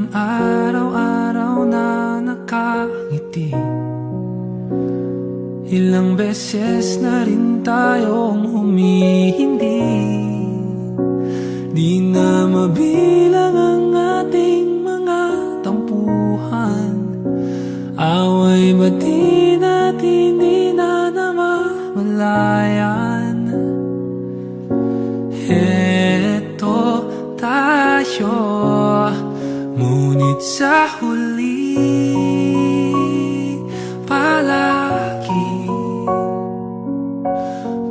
naman araw-araw na nakangiti. Ilang beses na rin tayong humihindi. Di na mabilang ang ating mga tampuhan. Away ba't di natin di na namamalayan? Heto tayo, ngunit sa huli palagi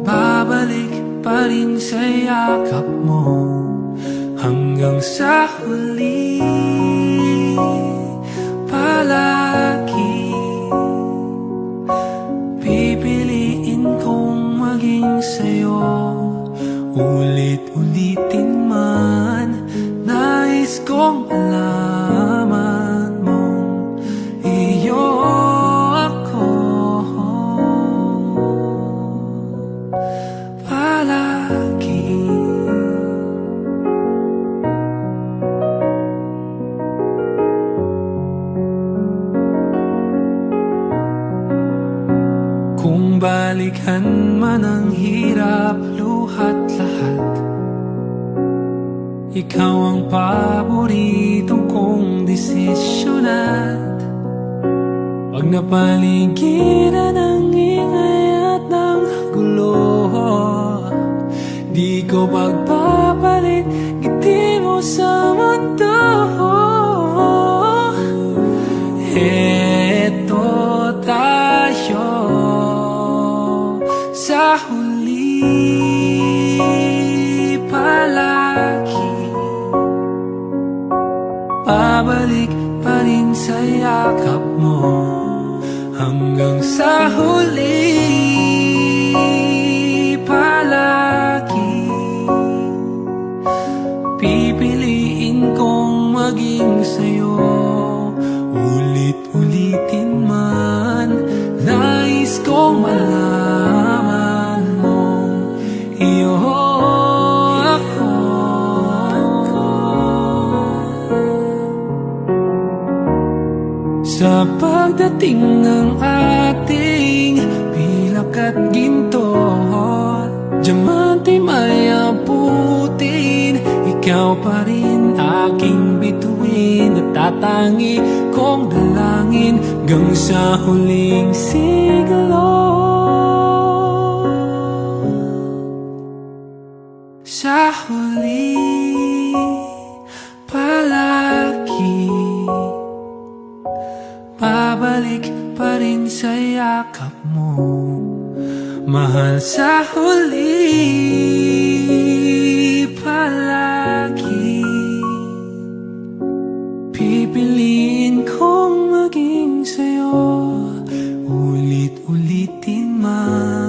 babalik pa rin sa yakap mo. Hanggang sa huli palagi pipiliin kong maging sa'yo. Ulit-ulitin man, nais kong malaman mong iyo ako palagi. Kung balikan man ang hirap, luhat lahat, ikaw ang paboritong kong desisyon. At pag napaligiran ng ingay at ng gulo, di ko pagpapalit ngiti mo sa mundo. Heto tayo sa huli palagi, babalik pa rin sa yakap mo. Hanggang sa huli palagi pipiliin kong maging sa'yo. Ulit-ulitin man, nais kong malaman mong iyo ako. Sa pagdating ng ating pilak at ginto, diamante may abutin, ikaw pa rin aking bituin at tatangi kong dalangin hanggang sa huling siglo. Sa huli palagi babalik pa rin sa yakap mo, mahal. Sa huli palagi pipiliin kong maging sa'yo. Ulit-ulitin man,